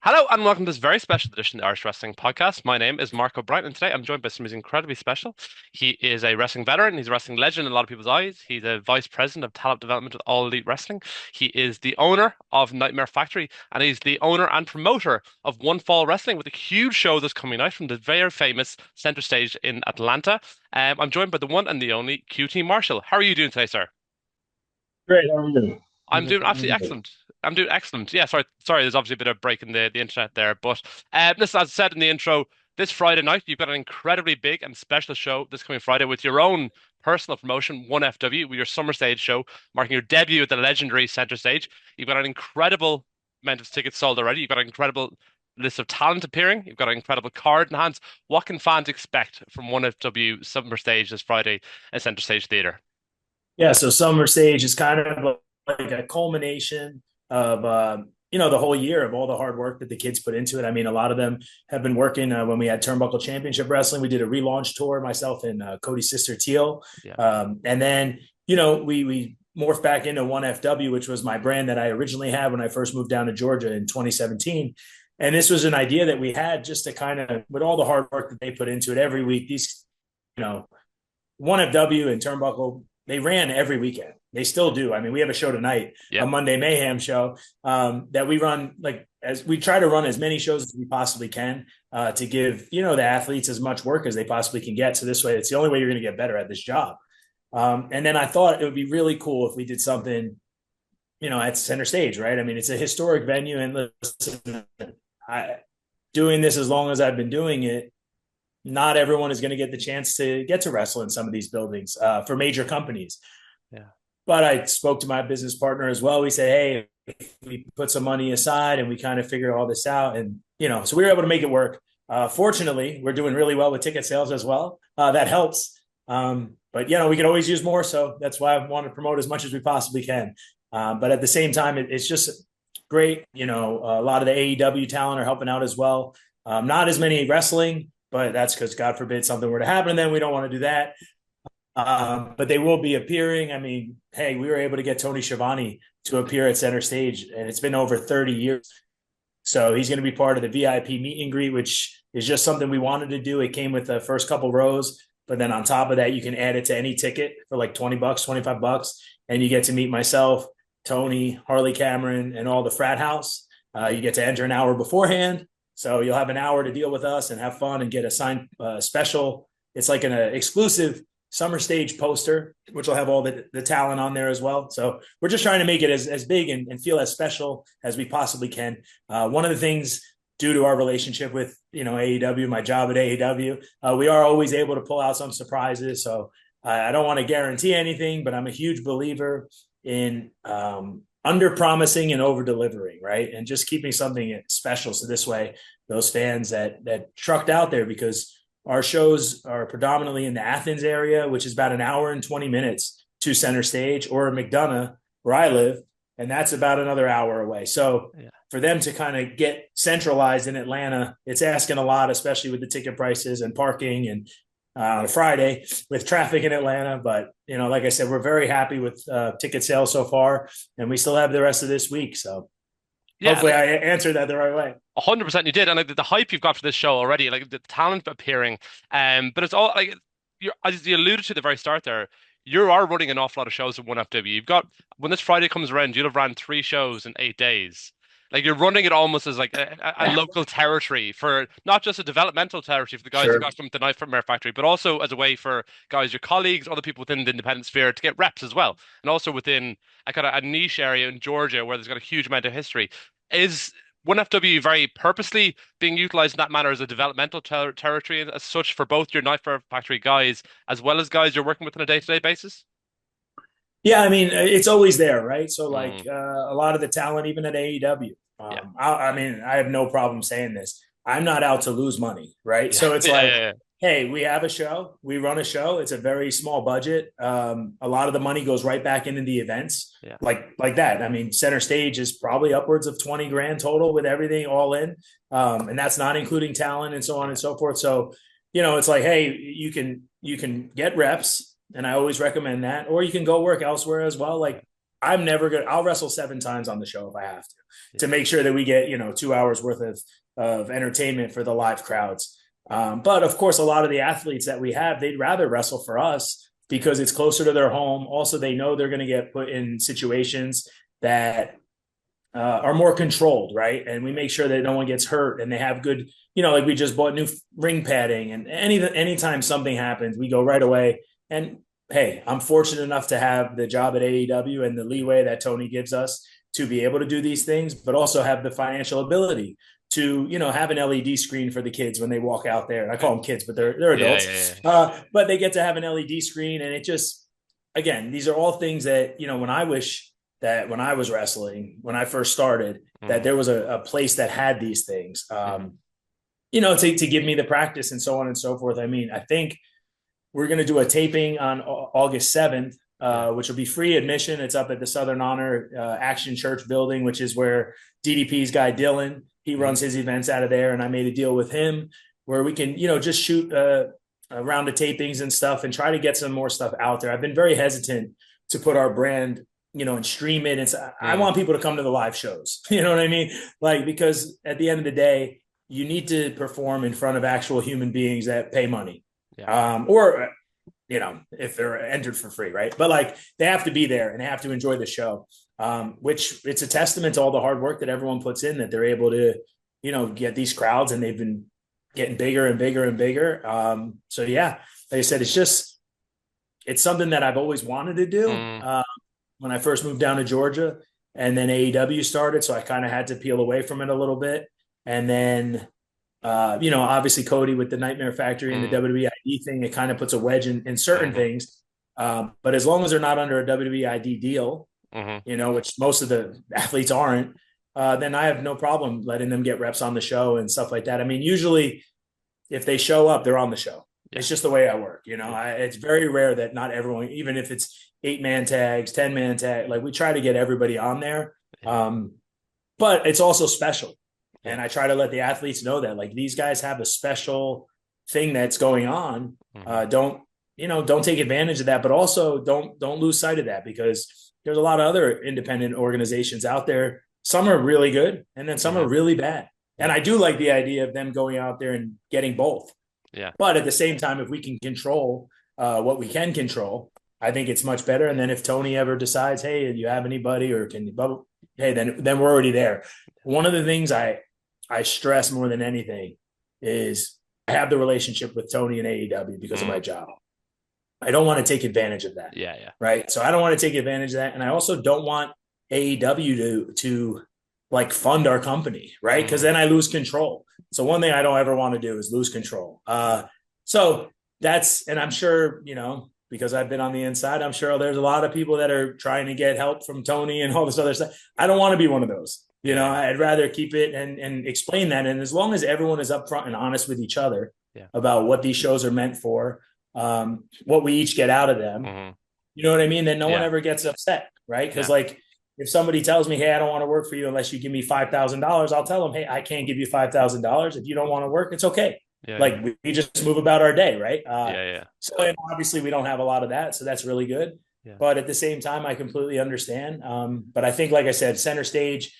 Hello and welcome to this very special edition of the Irish Wrestling Podcast. My name is Mark O'Brien, and today I'm joined by someone who's incredibly special. He is a wrestling veteran, he's a wrestling legend in a lot of people's eyes. He's a vice president of talent development with All Elite Wrestling. He is the owner of Nightmare Factory, and he's the owner and promoter of One Fall Wrestling with a huge show that's coming out from the very famous Center Stage in Atlanta. I'm joined by the one and the only QT Marshall. How are you doing today, sir? Great. How are you? I'm doing absolutely excellent. I'm doing excellent. Yeah, sorry. There's obviously a bit of a break in the internet there, but listen, as I said in the intro, this Friday night you've got an incredibly big and special show this coming Friday with your own personal promotion, One FW, with your SummerStage show, marking your debut at the legendary Center Stage. You've got an incredible amount of tickets sold already. You've got an incredible list of talent appearing. You've got an incredible card in hands. What can fans expect from One FW SummerStage this Friday at Center Stage Theatre? Yeah, so SummerStage is kind of like a culmination of the whole year of all the hard work that the kids put into it. I mean, a lot of them have been working when we had Turnbuckle Championship Wrestling. We did a relaunch tour, myself and Cody's sister Teal, Yeah. and then we morphed back into One FW, which was my brand that I originally had when I first moved down to Georgia in 2017. And this was an idea that we had just to kind of, with all the hard work that they put into it every week, these, you know, One FW and Turnbuckle, they ran every weekend. They still do. I mean, we have a show tonight, Yeah. a Monday Mayhem show, that we run, like, as we try to run as many shows as we possibly can, to give the athletes as much work as they possibly can get. So this way, it's the only way you're going to get better at this job. And then I thought it would be really cool if we did something, at Center Stage, right? I mean, it's a historic venue, and listen, doing this as long as I've been doing it, not everyone is going to get the chance to get to wrestle in some of these buildings for major companies. Yeah. But I spoke to my business partner as well. We said, hey, we put some money aside and we kind of figured all this out. And, so we were able to make it work. Fortunately, we're doing really well with ticket sales as well. That helps. But, we could always use more. So that's why I want to promote as much as we possibly can. But at the same time, it's just great. A lot of the AEW talent are helping out as well. Not as many wrestling, but that's because God forbid something were to happen, and then we don't want to do that. But they will be appearing. I mean, hey, we were able to get Tony Schiavone to appear at Center Stage, and it's been over 30 years. So he's going to be part of the VIP meet and greet, which is just something we wanted to do. It came with the first couple rows, but then on top of that, you can add it to any ticket for like $20, $25, and you get to meet myself, Tony, Harley Cameron, and all the frat house. You get to enter an hour beforehand. So you'll have an hour to deal with us and have fun and get a signed special. It's like an exclusive Summer Stage poster, which will have all the talent on there as well. So we're just trying to make it as big and feel as special as we possibly can. One of the things, due to our relationship with AEW, my job at AEW, we are always able to pull out some surprises. So I don't want to guarantee anything, but I'm a huge believer in under promising and over delivering, right? And just keeping something special. So this way, those fans that trucked out there, because our shows are predominantly in the Athens area, which is about an hour and 20 minutes to Center Stage, or McDonough, where I live, and that's about another hour away. So Yeah. for them to kind of get centralized in Atlanta, it's asking a lot, especially with the ticket prices and parking and on a Friday with traffic in Atlanta. But, like I said, we're very happy with ticket sales so far, and we still have the rest of this week. So Yeah, hopefully I answered that the right way. 100% you did, and like the hype you've got for this show already, like the talent appearing, but it's all like you're as you alluded to at the very start there. You are running an awful lot of shows in one FW. You've got when this Friday comes around, you'll have ran 3 shows in 8 days. Like you're running it almost as like a local territory for not just a developmental territory for the guys who Sure. got from the Nightmare Factory, but also as a way for guys, your colleagues, other people within the independent sphere to get reps as well, and also within a kind of a niche area in Georgia where there's got a huge amount of history. Is one FW very purposely being utilized in that manner as a developmental territory as such for both your Nightmare Factory guys as well as guys you're working with on a day-to-day basis? Yeah, I mean, it's always there, right? So, like Mm, a lot of the talent, even at AEW, yeah, I mean, I have no problem saying this. I'm not out to lose money, right? yeah, So it's yeah, like, yeah, hey, we have a show, we run a show. It's a very small budget. A lot of the money goes right back into the events, yeah. like that. I mean, Center Stage is probably upwards of 20 grand total with everything all in, and that's not including talent and so on Yeah. and so forth. So, it's like, hey, you can get reps, and I always recommend that, or you can go work elsewhere as well, like I'm never gonna. I'll wrestle 7 times on the show if I have Yeah. to make sure that we get 2 hours worth of entertainment for the live crowds. But of course, a lot of the athletes that we have, they'd rather wrestle for us because it's closer to their home. Also, they know they're going to get put in situations that are more controlled, right? And we make sure that no one gets hurt and they have good, like we just bought new ring padding, and anytime something happens, we go right away. And hey, I'm fortunate enough to have the job at AEW and the leeway that Tony gives us to be able to do these things, but also have the financial ability to, have an LED screen for the kids when they walk out there. And I call them kids, but they're Yeah, adults. yeah, yeah. But they get to have an LED screen, and it just, again, these are all things that, when I wish that when I was wrestling, when I first started, that there was a place that had these things, to give me the practice and so on and so forth. I mean, I think we're going to do a taping on August 7th, which will be free admission. It's up at the Southern Honor Action Church building, which is where DDP's guy Dylan, he runs his events out of there. And I made a deal with him where we can, just shoot a round of tapings and stuff and try to get some more stuff out there. I've been very hesitant to put our brand, and stream it. And I want people to come to the live shows. You know what I mean? Like, because at the end of the day, you need to perform in front of actual human beings that pay money. Yeah. Or if they're entered for free, right? But like, they have to be there and they have to enjoy the show, which it's a testament to all the hard work that everyone puts in, that they're able to, get these crowds, and they've been getting bigger and bigger and bigger. So yeah, like I said, it's something that I've always wanted to do. When I first moved down to Georgia, and then AEW started, so I kind of had to peel away from it a little bit. And then obviously Cody with the Nightmare Factory and the WWE ID thing, it kind of puts a wedge in certain things. But as long as they're not under a WWE ID deal, which most of the athletes aren't, then I have no problem letting them get reps on the show and stuff like that. I mean, usually if they show up, they're on the show. Yeah. It's just the way I work. It's very rare that not everyone, even if it's 8-man tags, 10-man tag, like we try to get everybody on there. But it's also special. And I try to let the athletes know that, like, these guys have a special thing that's going on. Don't take advantage of that, but also don't lose sight of that, because there's a lot of other independent organizations out there. Some are really good, and then some are really bad. And I do like the idea of them going out there and getting both. Yeah. But at the same time, if we can control what we can control, I think it's much better. And then if Tony ever decides, hey, do you have anybody, or can you, hey, then we're already there. One of the things I stress more than anything is I have the relationship with Tony and AEW because of my job. I don't want to take advantage of that. Yeah. Right. So I don't want to take advantage of that. And I also don't want AEW to like fund our company. Right. Because then I lose control. So one thing I don't ever want to do is lose control. So that's, and I'm sure, because I've been on the inside, I'm sure there's a lot of people that are trying to get help from Tony and all this other stuff. I don't want to be one of those. I'd rather keep it and explain that. And as long as everyone is upfront and honest with each other about what these shows are meant for, what we each get out of them, you know what I mean? Then no one ever gets upset, right? Because like, if somebody tells me, hey, I don't want to work for you unless you give me $5,000, I'll tell them, hey, I can't give you $5,000. If you don't want to work, it's okay. We just move about our day, right? So and obviously we don't have a lot of that, so that's really good. But at the same time, I completely understand. But I think, like I said, center stage,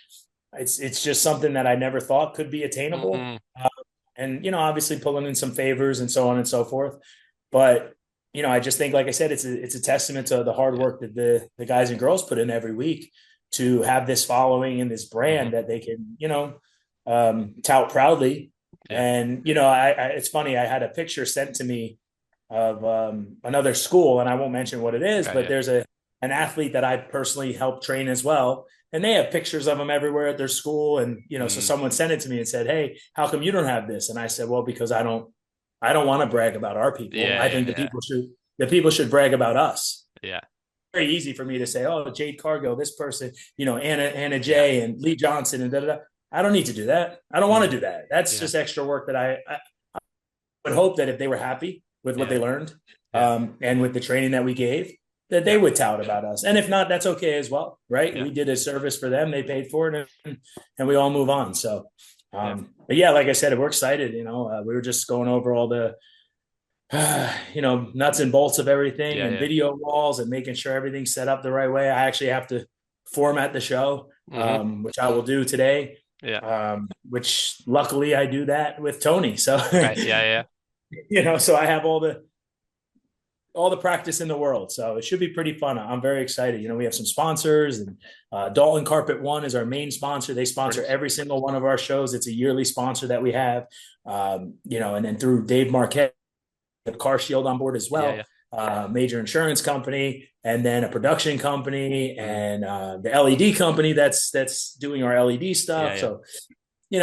it's just something that I never thought could be attainable. And obviously pulling in some favors and so on and so forth. But I just think, like I said, it's a testament to the hard work that the guys and girls put in every week to have this following and this brand that they can tout proudly. And it's funny, I had a picture sent to me of another school, and I won't mention what it is, but there's an athlete that I personally helped train as well, and they have pictures of them everywhere at their school. And so someone sent it to me and said, hey, how come you don't have this? And I said, well, because I don't want to brag about our people. I think the people should brag about us. Very easy for me to say, oh, Jade Cargill, this person, Anna Jay and Lee Johnson and da-da-da. I don't need to do that. I don't want to do that. That's just extra work that I would hope that if they were happy with what they learned and with the training that we gave, that they would tout about us. And if not, that's okay as well, right? We did a service for them. They paid for it, and we all move on. So, but yeah, like I said, we're excited. We were just going over all the, nuts and bolts of everything and video walls and making sure everything's set up the right way. I actually have to format the show, Hmm. which I will do today. Yeah. Which luckily I do that with Tony. So Right. Yeah. Yeah. so I have all the practice in the world. So it should be pretty fun. I'm very excited. We have some sponsors, and Dalton Carpet One is our main sponsor. They sponsor Brilliant. every single one of our shows. It's a yearly sponsor that we have. And then through Dave Marquette, the Car Shield on board as Yeah. well. Yeah. Major insurance company, and then a production company, Mm. and the LED company that's doing our LED Yeah. stuff. Yeah. So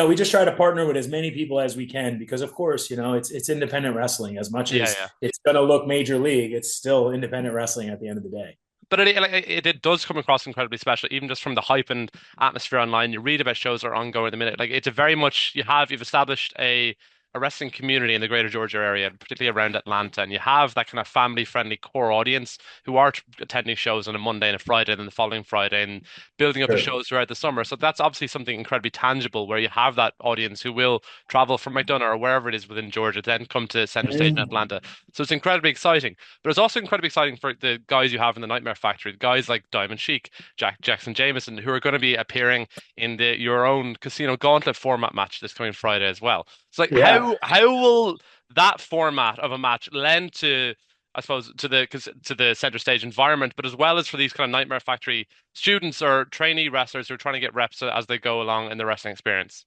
we just try to partner with as many people as we can, because of course, it's independent wrestling. As much Yeah. as Yeah. it's going to look major league, it's still independent wrestling at the end of the day. But it does come across incredibly special, even just from the hype and atmosphere online. You read about shows that are ongoing at the minute. Like it's a very much you've established a wrestling community in the greater Georgia area, particularly around Atlanta, and you have that kind of family friendly core audience who are attending shows on a Monday and a Friday, and then the following Friday, and building up the Sure. shows throughout the summer. So that's obviously something incredibly tangible, where you have that audience who will travel from McDonough or wherever it is within Georgia, then come to Center Stage in Mhm. Atlanta. So it's incredibly exciting. But it's also incredibly exciting for the guys you have in the Nightmare Factory, the guys like Diamond Sheik, Jackson Jameson, who are going to be appearing in your own Casino Gauntlet format match this coming Friday as well. It's like Yeah. how will that format of a match lend to, I suppose, to the Center Stage environment, but as well as for these kind of Nightmare Factory students or trainee wrestlers who are trying to get reps as they go along in the wrestling experience.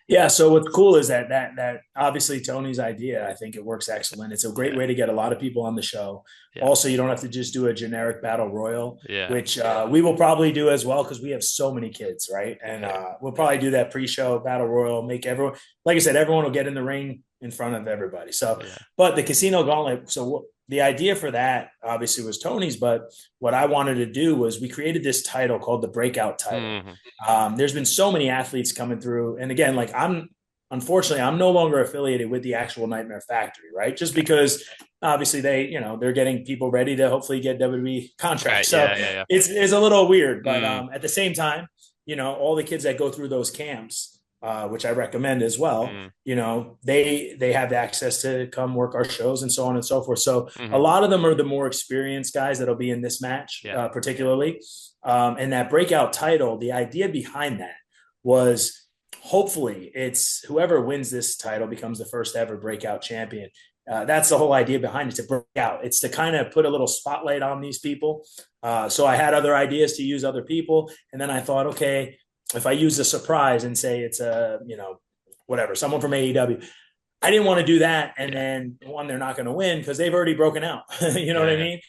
Yeah. So what's cool is that obviously Tony's idea, I think it works excellent. It's a great Yeah, way to get a lot of people on the show. yeah, Also, you don't have to just do a generic battle royal, yeah, which we will probably do as well, because we have so many kids, right? And yeah, we'll probably do that pre-show battle royal, make everyone, like I said, everyone will get in the ring in front of everybody. So, yeah. but the Casino Gauntlet. So the idea for that obviously was Tony's, but what I wanted to do was we created this title called the Breakout title. Hmm. There's been so many athletes coming through, and again, like unfortunately, I'm no longer affiliated with the actual Nightmare Factory, right? Just because obviously they're getting people ready to hopefully get WWE Right. contracts. So Yeah, yeah, yeah. it's a little weird, but Mm, at the same time, all the kids that go through those camps, which I recommend as well, mm, they have access to come work our shows and so on and so forth. So a hmm. lot of them are the more experienced guys that'll be in this match, Yeah. particularly. And that breakout title, the idea behind that was hopefully it's whoever wins this title becomes the first ever breakout champion. That's the whole idea behind it, to break out. It's to kind of put a little spotlight on these people. So I had other ideas to use other people. And then I thought, okay, if I use a surprise and say it's whatever, someone from AEW, I didn't want to do that. And Yeah. then one, they're not going to win because they've already broken out. You know what Yeah. I Yeah. mean?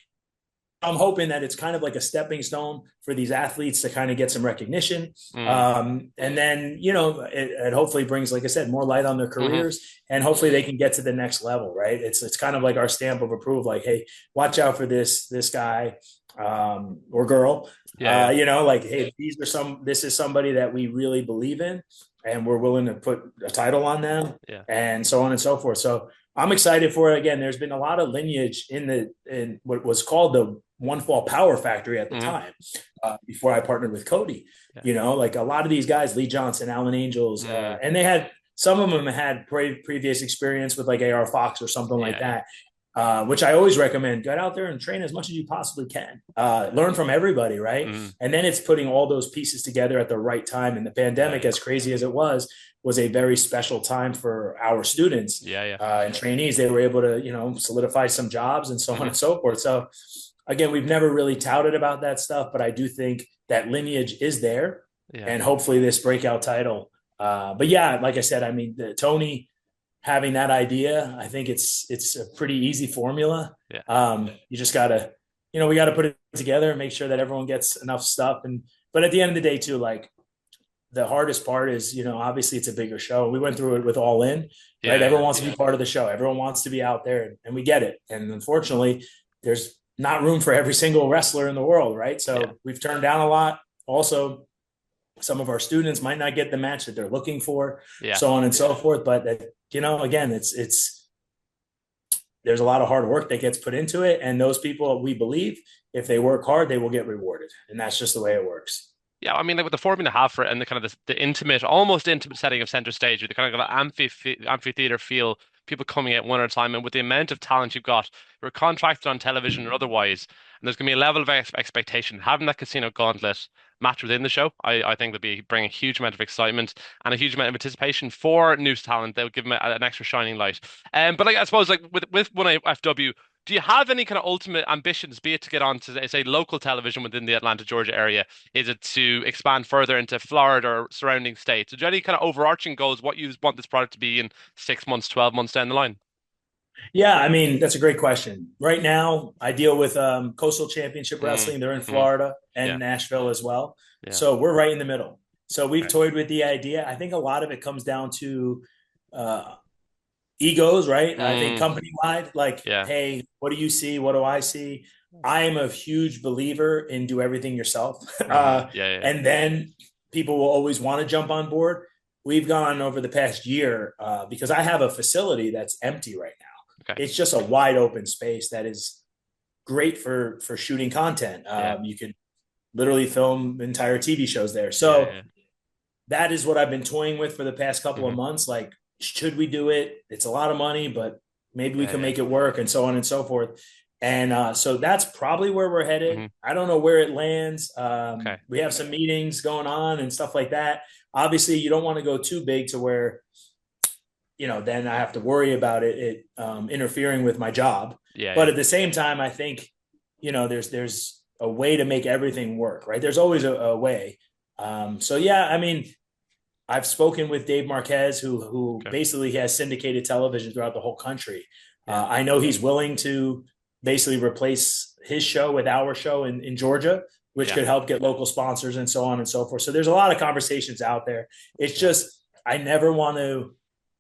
I'm hoping that it's kind of like a stepping stone for these athletes to kind of get some recognition. Mm, And then, it hopefully brings, like I said, more light on their hmm. careers, and hopefully they can get to the next level, right? It's kind of like our stamp of approval, like, hey, watch out for this guy or girl. Yeah. Yeah. Like, hey, this is somebody that we really believe in, and we're willing to put a title on them, Yeah. and so on and so forth. So I'm excited for it. Again, there's been a lot of lineage in what was called the One Fall Power Factory at the Hmm. time, before I partnered with Cody. Yeah. Like a lot of these guys, Lee Johnson, Alan Angels, Mm, and they had some of them had previous experience with like AR Fox or something like yeah. Yeah. that. Which I always recommend. Get out there and train as much as you possibly can. Learn from everybody, right? Mm, And then it's putting all those pieces together at the right time. And the yeah. pandemic, Yeah. as crazy as it was a very special time for our students Yeah. Yeah. and trainees. They were able to, solidify some jobs and so on Hmm. and so forth. So again, we've never really touted about that stuff, but I do think that lineage is there, Yeah. and hopefully this breakout title. But yeah, like I said, I mean, Tony having that idea, I think it's a pretty easy formula. Yeah. You just gotta, we got to put it together and make sure that everyone gets enough stuff. But at the end of the day, too, like the hardest part is, obviously it's a bigger show. We went through it with All In, right? Yeah. Everyone Yeah. wants to be part of the show. Everyone wants to be out there, and we get it. And unfortunately, there's not room for every single wrestler in the world, right? Yeah. So we've turned down a lot. Also, some of our students might not get the match that they're looking for, Yeah. so on and so forth. But again, it's there's a lot of hard work that gets put into it, and those people, we believe, if they work hard, they will get rewarded, and that's just the way it works. Yeah, I mean, like with the format and a half for it and the kind of the intimate, almost intimate setting of Center Stage with the kind of amphitheater feel people coming at one at a time. And with the amount of talent you've got, you're contracted on television or otherwise, and there's going to be a level of expectation. Having that casino gauntlet match within the show, I think will be bring a huge amount of excitement and a huge amount of anticipation for new talent. They'll give them an extra shining light. But like I suppose like with one FW, do you have any kind of ultimate ambitions, be it to get on to say local television within the Atlanta, Georgia area? Is it to expand further into Florida or surrounding states? Do you have any kind of overarching goals, what you want this product to be in 6 months, 12 months down the line? Yeah, I mean, that's a great question. Right now, I deal with Coastal Championship Mm, Wrestling. They're in mm, Florida and yeah, Nashville as well. yeah. So we're right in the middle. So we've Okay. toyed with the idea. I think a lot of it comes down to uh, egos, right? I think Mm, company wide, like, yeah. hey, what do you see? What do I see? I am a huge believer in do everything yourself. Uh-huh. Yeah, yeah. And then people will always want to jump on board. We've gone over the past year because I have a facility that's empty right now. Okay. It's just a wide open space that is great for shooting content. Yeah. You could literally film entire TV shows there. Yeah, So yeah. that is what I've been toying with for the past couple of Hmm. months. Like, should we do it? It's a lot of money, but maybe we Yeah, can yeah. make it work, and so on and so forth. And so that's probably where we're headed. Hmm. I don't know where it lands. Okay. We have some meetings going on and stuff like that. Obviously, you don't want to go too big to where, then I have to worry about it interfering with my job. Yeah, But yeah. at the same time, I think, there's a way to make everything work, right? There's always a way. So yeah, I mean, I've spoken with Dave Marquez, who Okay. basically has syndicated television throughout the whole country. Yeah. I know he's willing to basically replace his show with our show in Georgia, which Yeah. could help get local sponsors and so on and so forth. So there's a lot of conversations out there. It's Yeah. just I never want to,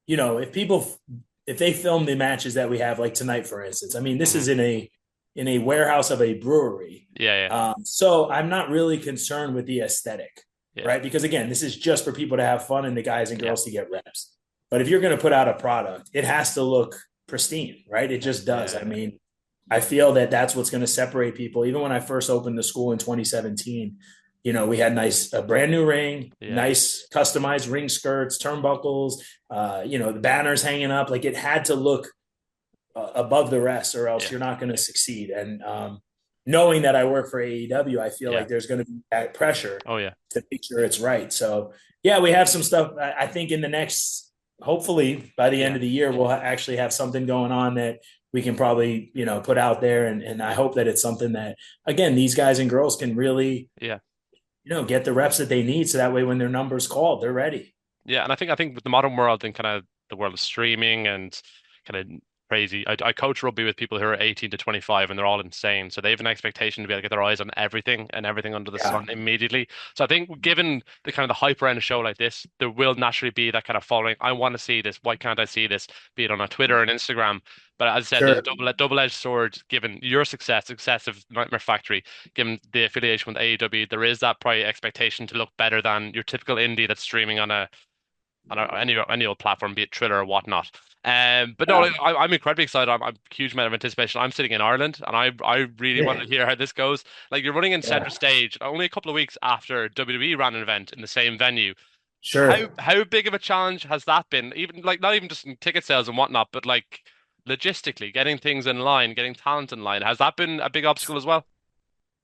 if they film the matches that we have, like tonight, for instance. I mean, this Hmm. is in a warehouse of a brewery. Yeah, yeah. So I'm not really concerned with the aesthetic, Yeah. right? Because again, this is just for people to have fun and the guys and Yeah. girls to get reps. But if you're going to put out a product, it has to look pristine, right? It just does. Yeah. I mean, I feel that that's what's going to separate people. Even when I first opened the school in 2017, we had a brand new ring, Yeah. nice customized ring skirts, turnbuckles, the banners hanging up. Like, it had to look above the rest, or else Yeah. you're not going to succeed. And knowing that I work for AEW, I feel Yeah. like there's going to be that pressure Oh, yeah. to make sure it's right. So yeah, we have some stuff. I think in the next, hopefully by the end Yeah. of the year, we'll actually have something going on that we can probably, put out there. And I hope that it's something that, again, these guys and girls can really, Yeah. get the reps that they need. So that way, when their number's called, they're ready. Yeah. And I think with the modern world and kind of the world of streaming and kind of crazy, I coach rugby with people who are 18 to 25 and they're all insane. So they have an expectation to be able to get their eyes on everything and everything under the Yeah, sun immediately. So I think given the kind of the hype around a show like this, there will naturally be that kind of following. I want to see this. Why can't I see this? Be it on a Twitter and Instagram. But as I said, there's sure. a double-edged sword given your success of Nightmare Factory, given the affiliation with AEW, there is that probably expectation to look better than your typical indie that's streaming on any old platform, be it Triller or whatnot. But no, Yeah. like, I'm incredibly excited. I'm a huge amount of anticipation. I'm sitting in Ireland, and I really want Yeah. to hear how this goes. Like you're running in Yeah. Center Stage only a couple of weeks after WWE ran an event in the same venue. How Sure. how big of a challenge has that been? Even like not even just in ticket sales and whatnot, but like logistically getting things in line, getting talent in line. Has that been a big obstacle as well?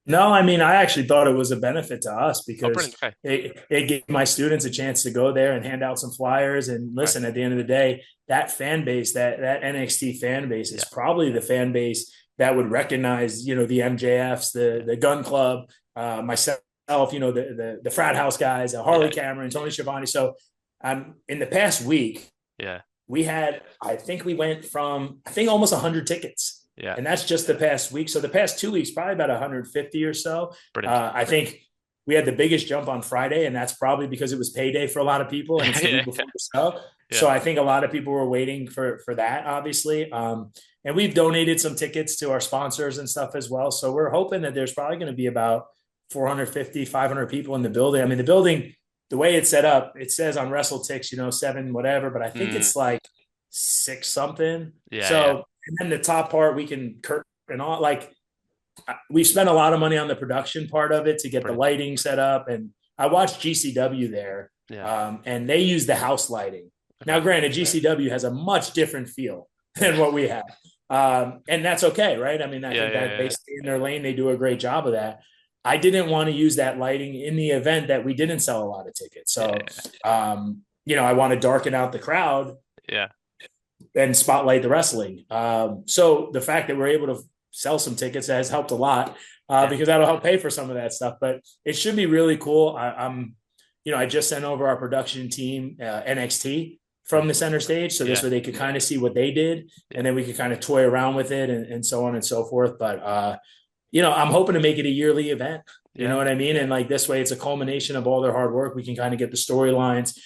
No, I mean, I actually thought it was a benefit to us Oh, because brilliant. Okay. it gave my students a chance to go there and hand out some flyers. And Okay. listen, at the end of the day, that fan base, that NXT fan base, is Yeah. probably the fan base that would recognize, the MJFs, Yeah. the Gun Club, myself, the frat house guys, Harley Yeah. Cameron, Tony Schiavone. So, in the past week, Yeah. we had, I think we went from, almost 100 tickets. Yeah. And that's just the past week. So the past 2 weeks, probably about 150 or so. Brilliant. I think we had the biggest jump on Friday, and that's probably because it was payday for a lot of people, and it's the Yeah. week before the show. Yeah. So I think a lot of people were waiting for that, obviously. And we've donated some tickets to our sponsors and stuff as well. So we're hoping that there's probably going to be about 450, 500 people in the building. I mean, the building, the way it's set up, it says on WrestleTix, 7 whatever, but I think Mm. it's like 6 something. Yeah. So, Yeah. and then the top part, we can curtain all, like, we spent a lot of money on the production part of it to get the Brilliant. lighting set up. And I watched GCW there, Yeah. and they use the house lighting. Now, Okay. granted, GCW has a much different feel than Yeah. what we have. And that's okay, right? I mean, I Yeah. think Yeah. that they Yeah. stay in their lane. They do a great job of that. I didn't want to use that lighting in the event that we didn't sell a lot of tickets. So, Yeah. I want to darken out the crowd Yeah. and spotlight the wrestling. So the fact that we're able to sell some tickets has helped a lot Yeah. because that'll help pay for some of that stuff. But it should be really cool. I just sent over our production team NXT from the center stage, so this Yeah. way they could kind of see what they did, Yeah. and then we could kind of toy around with it and so on and so forth. But I'm hoping to make it a yearly event. You Yeah. know what I mean? And like this way, it's a culmination of all their hard work. We can kind of get the storylines.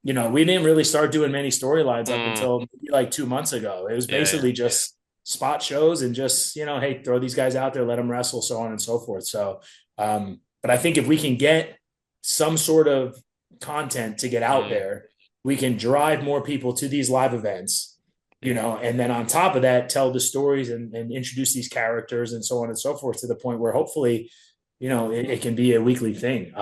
We didn't really start doing many storylines up Mm. until maybe like 2 months ago. It was Yeah. Yeah. basically just spot shows and just, hey, throw these guys out there, let them wrestle, so on and so forth. So, but I think if we can get some sort of content to get out Mm. there, we can drive more people to these live events, Yeah. and then on top of that, tell the stories and introduce these characters and so on and so forth to the point where hopefully, it can be a weekly thing.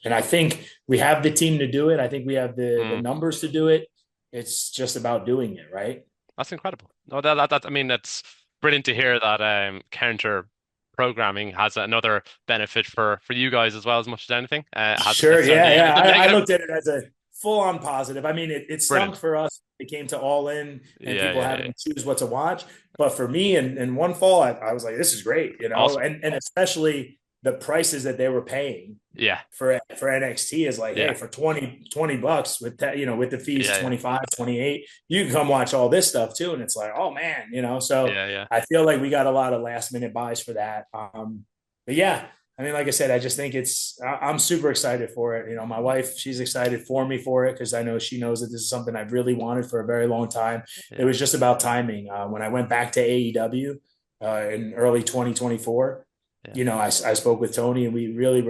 And I think we have the team to do it. I think we have the Mm. numbers to do it. It's just about doing it, right? That's incredible. No, I mean, that's brilliant to hear that counter programming has another benefit for you guys as well as much as anything. It hasn't Sure. Yeah. necessarily Yeah. the I negative. looked at it as a full on positive. I mean, it stunk Brilliant. for us. It came to All In and Yeah. people Yeah. having Yeah. to choose what to watch. But for me and one fall, I was like, this is great, Awesome. and especially the prices that they were paying Yeah. for NXT is like, hey, Yeah. for 20 bucks with that, with the fees, Yeah. Yeah. 25, 28, you can come watch all this stuff too. And it's like, oh man, so Yeah. Yeah. I feel like we got a lot of last minute buys for that. But yeah, I mean, like I said, I just think I'm super excited for it. My wife, she's excited for me for it because I know she knows that this is something I've really wanted for a very long time. It Yeah. was just about timing. When I went back to AEW in early 2024, Yeah. I spoke with Tony and we really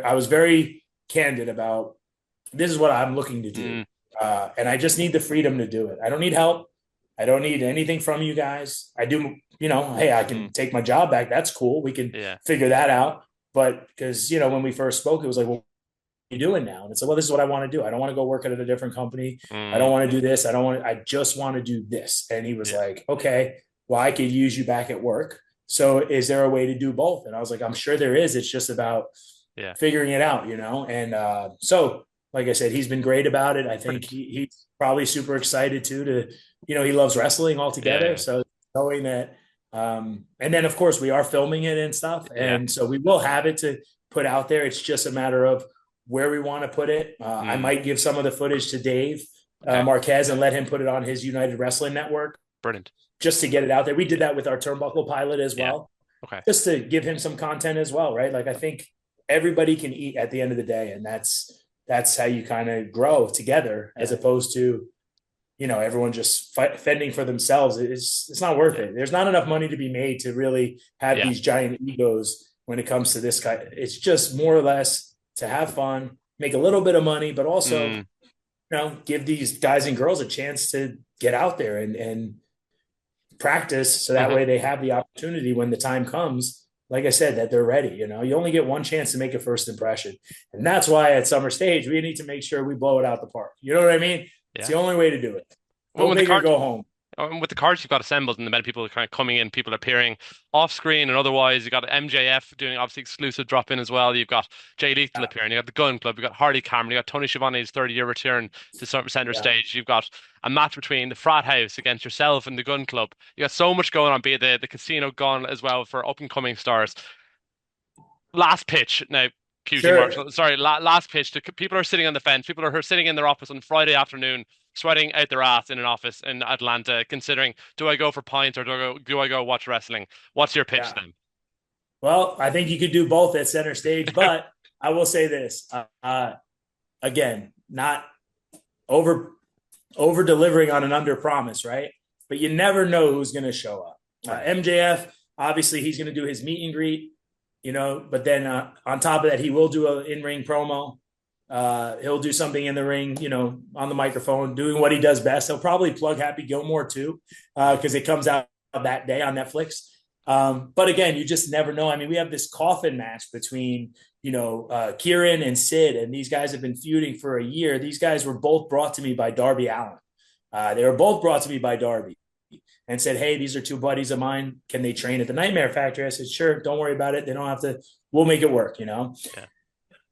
I was very candid about this is what I'm looking to do. Mm. And I just need the freedom to do it. I don't need help. I don't need anything from you guys. I do, hey, I can Mm. take my job back. That's cool. We can Yeah. figure that out. But because, when we first spoke, it was like, well, what are you doing now? And it's like, well, this is what I want to do. I don't want to go work at a different company. I Mm. don't want to do this. I just want to do this. And he was Yeah. like, okay, well, I could use you back at work. So is there a way to do both? And I was like, I'm sure there is. It's just about Yeah. figuring it out, And so, like I said, he's been great about it. I think Brilliant. he's probably super excited too to, he loves wrestling altogether. Yeah. So knowing that, and then of course we are filming it and stuff. Yeah. And so we will have it to put out there. It's just a matter of where we want to put it. I Mm. might give some of the footage to Dave Okay. Marquez and let him put it on his United Wrestling Network Brilliant. just to get it out there. We did that with our Turnbuckle pilot as Yeah. well, Okay. just to give him some content as well, right? Like I think everybody can eat at the end of the day, and that's how you kind of grow together, as opposed to everyone just fending for themselves. It's not worth it. There's not enough money to be made to really have these giant egos when it comes to this kind. It's just more or less to have fun, make a little bit of money, but also give these guys and girls a chance to get out there and practice, so that way they have the opportunity when the time comes, like I said, that they're ready. You only get one chance to make a first impression, and that's why at SummerStage we need to make sure we blow it out the park. You know what I mean? It's the only way to do it. Well, Go big or go home. with the cards you've got assembled and the many people are kind of coming in, people appearing off screen and otherwise, you've got MJF doing obviously exclusive drop in as well. You've got Jay Lethal appearing, you got the Gun Club, you've got Hardy Cameron, you got Tony Schiavone's 30-year return to center stage. You've got a match between the Frat House against yourself and the Gun Club. You got so much going on, be it the casino gone as well for up and coming stars. Last pitch now. QT Marshall. Sorry, last pitch. People are sitting on the fence. People are sitting in their office on Friday afternoon, sweating out their ass in an office in Atlanta, considering, do I go for pints or do I go watch wrestling? What's your pitch then? Well, I think you could do both at center stage, but I will say this again, not over delivering on an under promise, right? But you never know who's going to show up. MJF, obviously, he's going to do his meet and greet. But then on top of that, he will do an in-ring promo. He'll do something in the ring, on the microphone, doing what he does best. He'll probably plug Happy Gilmore too, because it comes out that day on Netflix. But again, you just never know. I mean, we have this coffin match between, Kieran and Sid, and these guys have been feuding for a year. These guys were both brought to me by Darby Allin. They were both brought to me by Darby and said, hey, these are two buddies of mine. Can they train at the Nightmare Factory? I said, sure, don't worry about it. They don't have to, we'll make it work, Yeah.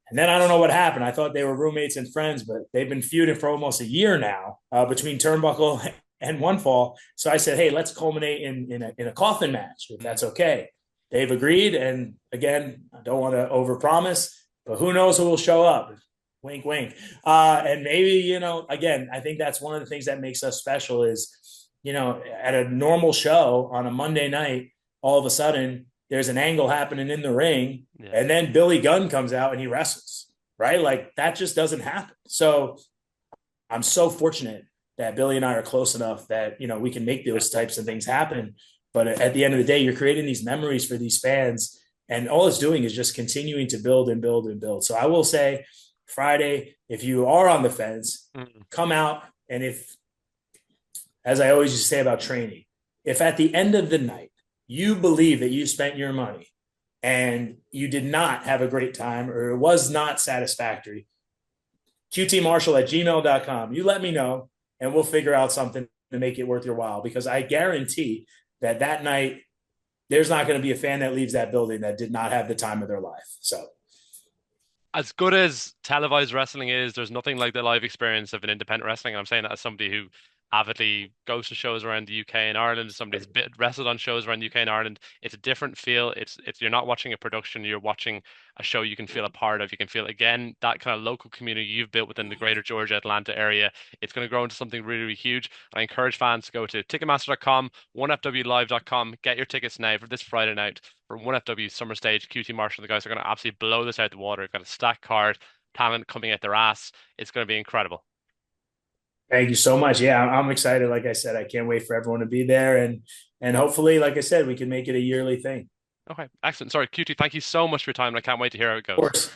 And then I don't know what happened. I thought they were roommates and friends, but they've been feuding for almost a year now between Turnbuckle and One Fall. So I said, hey, let's culminate in a coffin match, if that's okay. They've agreed. And again, I don't want to overpromise, but who knows who will show up. Wink, wink. And maybe, again, I think that's one of the things that makes us special is, at a normal show on a Monday night, all of a sudden there's an angle happening in the ring, and then Billy Gunn comes out and he wrestles, right? Like that just doesn't happen. So I'm so fortunate that Billy and I are close enough that, we can make those types of things happen. But at the end of the day, you're creating these memories for these fans, and all it's doing is just continuing to build and build and build. So I will say Friday, if you are on the fence, come out. And if, as I always used to say about training, if at the end of the night, you believe that you spent your money and you did not have a great time or it was not satisfactory, qtmarshall@gmail.com. You let me know and we'll figure out something to make it worth your while, because I guarantee that night there's not going to be a fan that leaves that building that did not have the time of their life. So as good as televised wrestling is, there's nothing like the live experience of an independent wrestling. I'm saying that as somebody who avidly goes to shows around the UK and Ireland, somebody's wrestled on shows around the UK and Ireland. It's a different feel. It's you're not watching a production, you're watching a show you can feel a part of. You can feel again that kind of local community you've built within the greater Georgia, Atlanta area. It's going to grow into something really, really huge. And I encourage fans to go to Ticketmaster.com, 1FWLive.com, get your tickets now for this Friday night for 1FW SummerStage. QT Marshall, the guys are going to absolutely blow this out the water. They've got a stacked card, talent coming at their ass. It's going to be incredible. Thank you so much. Yeah, I'm excited. Like I said, I can't wait for everyone to be there, and hopefully, like I said, we can make it a yearly thing. Okay, excellent. Sorry, QT, thank you so much for your time. I can't wait to hear how it Of goes. course.